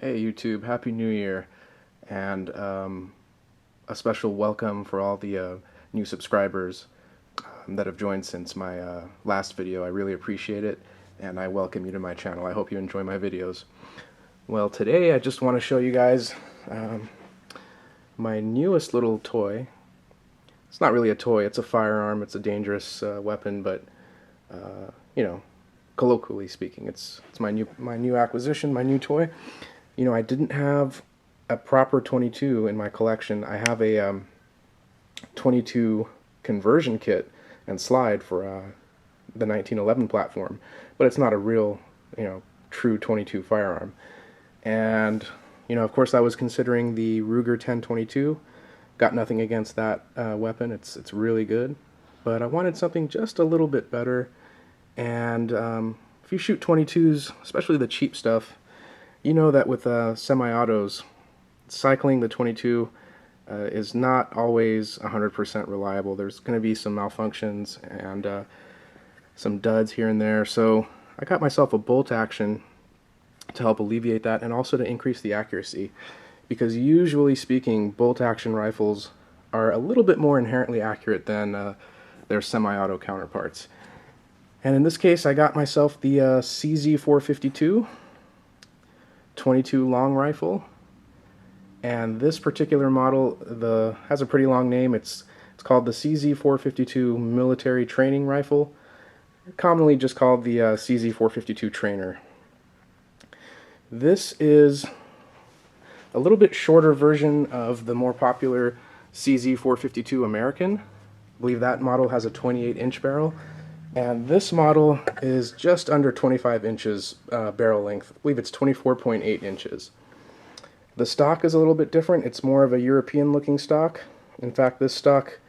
Hey YouTube, Happy New Year, and a special welcome for all the new subscribers that have joined since my last video. I really appreciate it, and I welcome you to my channel. I hope you enjoy my videos. Well, today I just want to show you guys my newest little toy. It's not really a toy, it's a firearm, it's a dangerous weapon, but you know, colloquially speaking, it's my new acquisition, my new toy. You know, I didn't have a proper 22 in my collection. I have a 22 conversion kit and slide for the 1911 platform, but it's not a real, true 22 firearm. And, of course I was considering the Ruger 1022. Got nothing against that weapon. It's really good. But I wanted something just a little bit better. And if you shoot 22s, especially the cheap stuff, you know that with semi-autos, cycling the 22 is not always 100% reliable. There's going to be some malfunctions and some duds here and there. So I got myself a bolt action to help alleviate that and also to increase the accuracy. Because usually speaking, bolt action rifles are a little bit more inherently accurate than their semi-auto counterparts. And in this case, I got myself the CZ-452 22 long rifle, and this particular model has a pretty long name. It's called the CZ-452 military training rifle, commonly just called the CZ-452 trainer. This is a little bit shorter version of the more popular CZ-452 American. I believe that model has a 28-inch barrel. And this model is just under 25 inches barrel length. I believe it's 24.8 inches. The stock is a little bit different. It's more of a European looking stock. In fact, this stock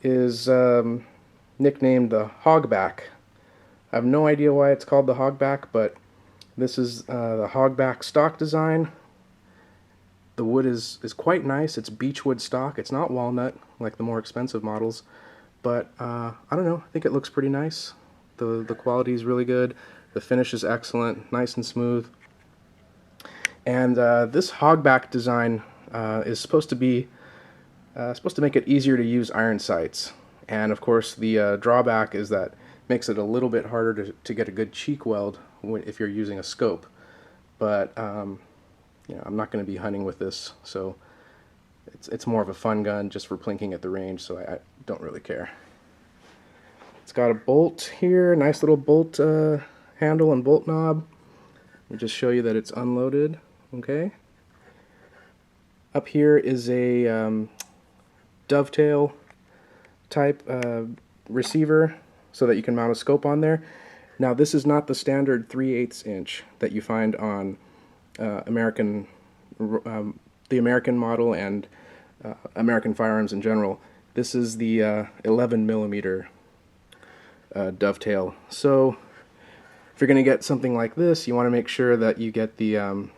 is nicknamed the Hogback. I have no idea why it's called the Hogback, but this is the Hogback stock design. The wood is quite nice. It's beechwood stock. It's not walnut like the more expensive models. But I don't know, I think it looks pretty nice. The quality is really good. The finish is excellent, nice and smooth. And this hogback design is supposed to make it easier to use iron sights. And of course, the drawback is that it makes it a little bit harder to get a good cheek weld if you're using a scope. But I'm not going to be hunting with this, so it's more of a fun gun just for plinking at the range, so I don't really care. It's got a bolt here, nice little bolt handle and bolt knob. Let me just show you that it's unloaded. Okay. Up here is a dovetail type receiver so that you can mount a scope on there. Now this is not the standard 3/8 inch that you find on the American model and American firearms in general. This is the 11 millimeter dovetail. So if you're going to get something like this, you want to make sure that you get the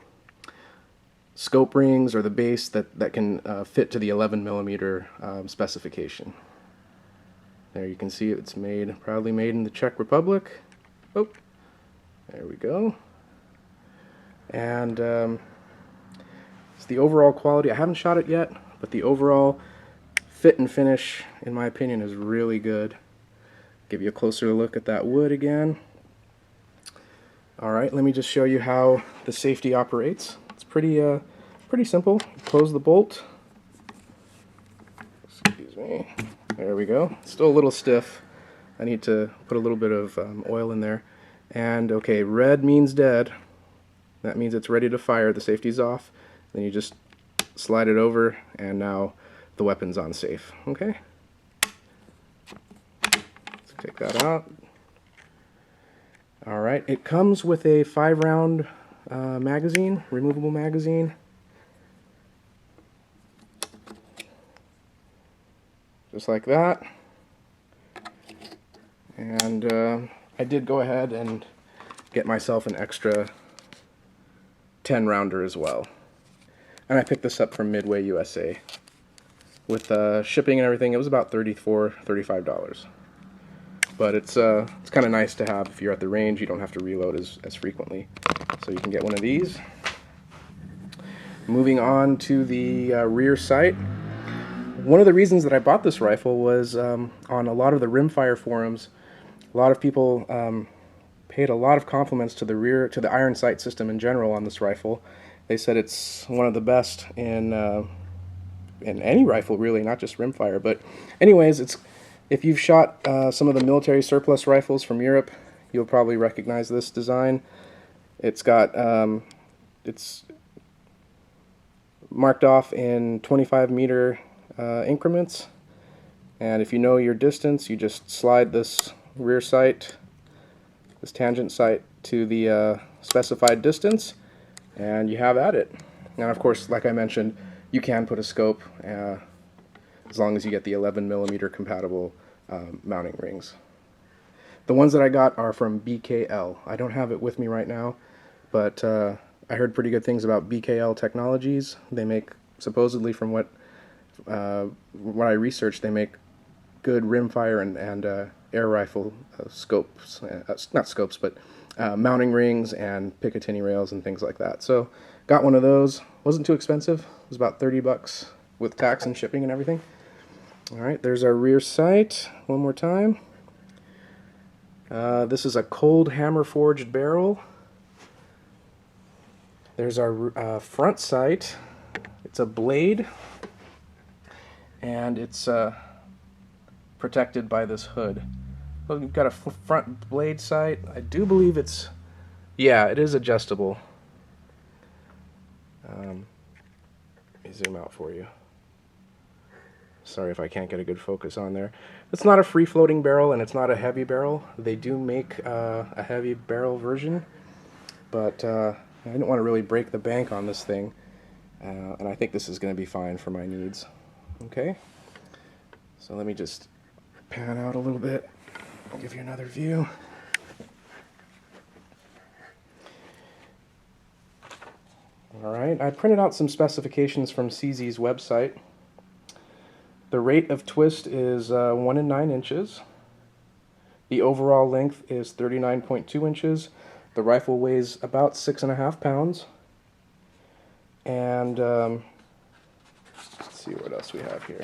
scope rings or the base that can fit to the 11 millimeter specification. There you can see it's proudly made in the Czech Republic. Oh, there we go. And it's the overall quality. I haven't shot it yet, but the overall fit and finish, in my opinion, is really good. Give you a closer look at that wood again. Alright, let me just show you how the safety operates. It's pretty simple. Close the bolt. Excuse me. There we go. It's still a little stiff. I need to put a little bit of oil in there. And okay, red means dead. That means it's ready to fire. The safety's off. Then you just slide it over, and now the weapon's on safe. Okay? Let's take that out. Alright, it comes with a 5-round magazine, removable magazine. Just like that. And I did go ahead and get myself an extra 10-rounder as well. And I picked this up from Midway, USA. With shipping and everything, it was about $34, $35. But it's kind of nice to have if you're at the range. You don't have to reload as frequently. So you can get one of these. moving on to the rear sight. One of the reasons that I bought this rifle was on a lot of the rimfire forums, a lot of people paid a lot of compliments to the iron sight system in general on this rifle. They said it's one of the best in any rifle, really, not just rimfire. But anyways, if you've shot some of the military surplus rifles from Europe, you'll probably recognize this design. It's got it's marked off in 25-meter increments, and if you know your distance, you just slide this rear sight, this tangent sight, to the specified distance, and you have at it. Now, of course, like I mentioned, you can put a scope as long as you get the 11mm compatible mounting rings. The ones that I got are from BKL. I don't have it with me right now, but I heard pretty good things about BKL Technologies. They make, supposedly from what I researched, they make good rimfire and air rifle scopes, not scopes, but mounting rings and Picatinny rails and things like that. So got one of those. Wasn't too expensive. It was about 30 bucks with tax and shipping and everything. Alright, there's our rear sight one more time. This is a cold hammer forged barrel. There's our front sight. It's a blade, and it's protected by this hood. So we've got a front blade sight. I do believe it is adjustable. Let me zoom out for you. Sorry if I can't get a good focus on there. It's not a free-floating barrel, and it's not a heavy barrel. They do make a heavy barrel version, but I didn't want to really break the bank on this thing, and I think this is going to be fine for my needs. Okay, so let me just pan out a little bit. I'll give you another view. Alright, I printed out some specifications from CZ's website. The rate of twist is 1 9 inches. The overall length is 39.2 inches. The rifle weighs about 6.5 pounds. And let's see what else we have here.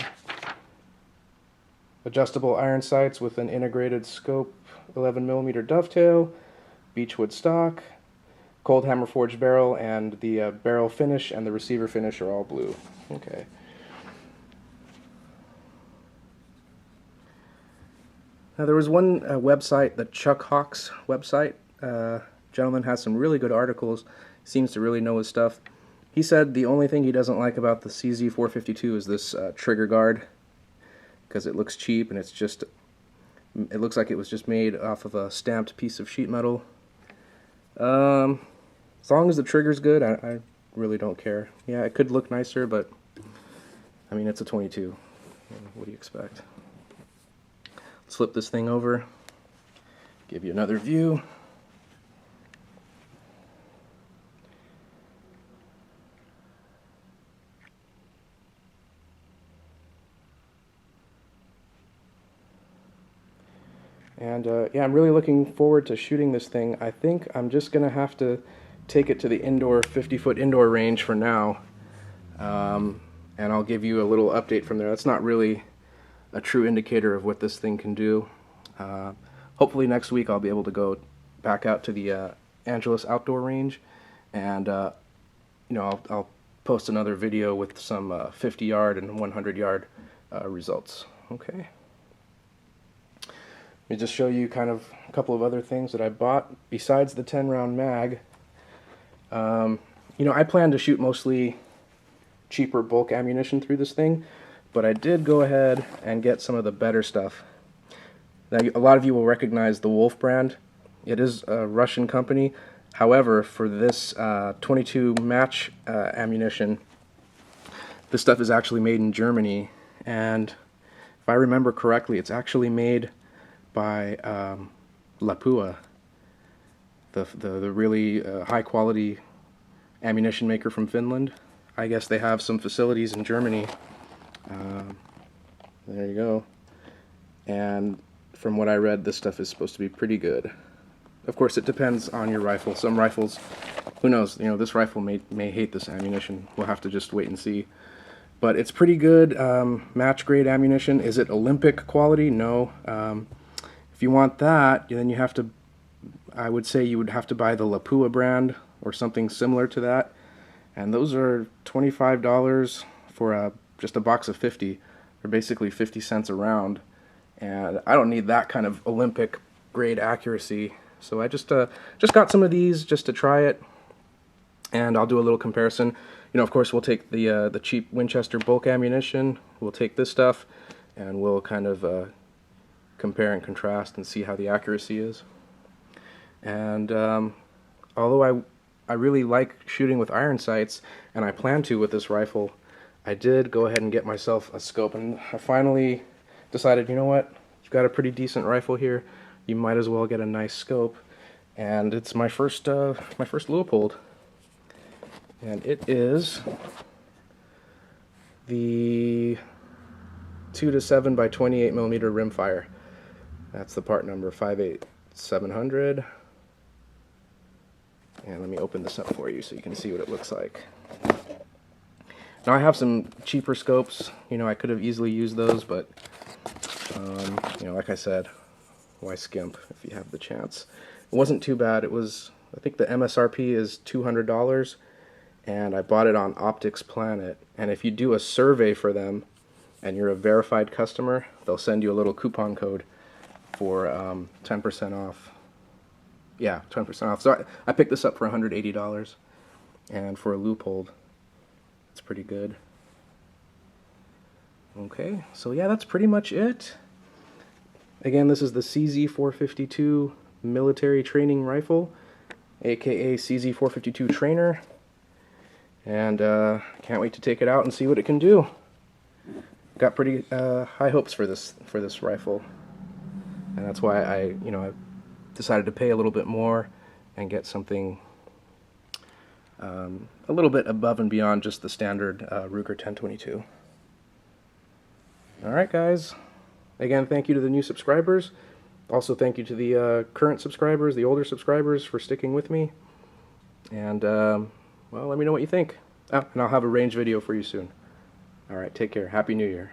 Adjustable iron sights with an integrated scope, 11mm dovetail, beechwood stock, cold hammer forged barrel, and the barrel finish and the receiver finish are all blue. Okay. Now, there was one website, the Chuck Hawks website. Gentleman has some really good articles. Seems to really know his stuff. He said the only thing he doesn't like about the CZ-452 is this trigger guard, because it looks cheap and it looks like it was just made off of a stamped piece of sheet metal. As long as the trigger's good, I really don't care. Yeah, it could look nicer, but I mean, it's a 22. What do you expect? Let's flip this thing over, give you another view. And yeah, I'm really looking forward to shooting this thing. I think I'm just going to have to take it to the indoor 50-foot indoor range for now. And I'll give you a little update from there. That's not really a true indicator of what this thing can do. Hopefully next week I'll be able to go back out to the Angeles outdoor range, and you know, I'll post another video with some 50-yard and 100-yard results. Okay. Let me just show you kind of a couple of other things that I bought besides the 10-round mag. You know, I plan to shoot mostly cheaper bulk ammunition through this thing, but I did go ahead and get some of the better stuff. Now, a lot of you will recognize the Wolf brand. It is a Russian company. However, for this 22 match ammunition, this stuff is actually made in Germany, and if I remember correctly, it's actually made by Lapua, the really high quality ammunition maker from Finland. I guess they have some facilities in Germany. There you go. And from what I read, this stuff is supposed to be pretty good. Of course, it depends on your rifle. Some rifles, who knows, you know, this rifle may hate this ammunition. We'll have to just wait and see. But it's pretty good match grade ammunition. Is it Olympic quality? No. If you want that, then you have to, I would say you would have to buy the Lapua brand or something similar to that. And those are $25 for just a box of 50. They're basically 50 cents a round. And I don't need that kind of Olympic grade accuracy. So I just got some of these just to try it. And I'll do a little comparison. You know, of course, we'll take the cheap Winchester bulk ammunition. We'll take this stuff, and we'll kind of compare and contrast and see how the accuracy is. And although I really like shooting with iron sights, and I plan to with this rifle, I did go ahead and get myself a scope, and I finally decided, you know what, you've got a pretty decent rifle here, you might as well get a nice scope. And it's my first Leupold. And it is the 2-7 by 28 millimeter rimfire. That's the part number 58700. And let me open this up for you so you can see what it looks like. Now I have some cheaper scopes. You know, I could have easily used those, but you know, like I said, why skimp if you have the chance? It wasn't too bad. It was, I think the MSRP is $200. And I bought it on Optics Planet, and if you do a survey for them and you're a verified customer, they'll send you a little coupon code for 10% off. Yeah, 10% off. So I picked this up for $180, and for a Leupold, it's pretty good. Okay, so yeah, that's pretty much it. Again, this is the CZ-452 military training rifle, aka CZ-452 trainer. And can't wait to take it out and see what it can do. Got pretty high hopes for this rifle, and that's why I decided to pay a little bit more and get something a little bit above and beyond just the standard Ruger 1022. All right, guys. Again, thank you to the new subscribers. Also, thank you to the current subscribers, the older subscribers, for sticking with me. And well, let me know what you think. And I'll have a range video for you soon. Alright, take care. Happy New Year.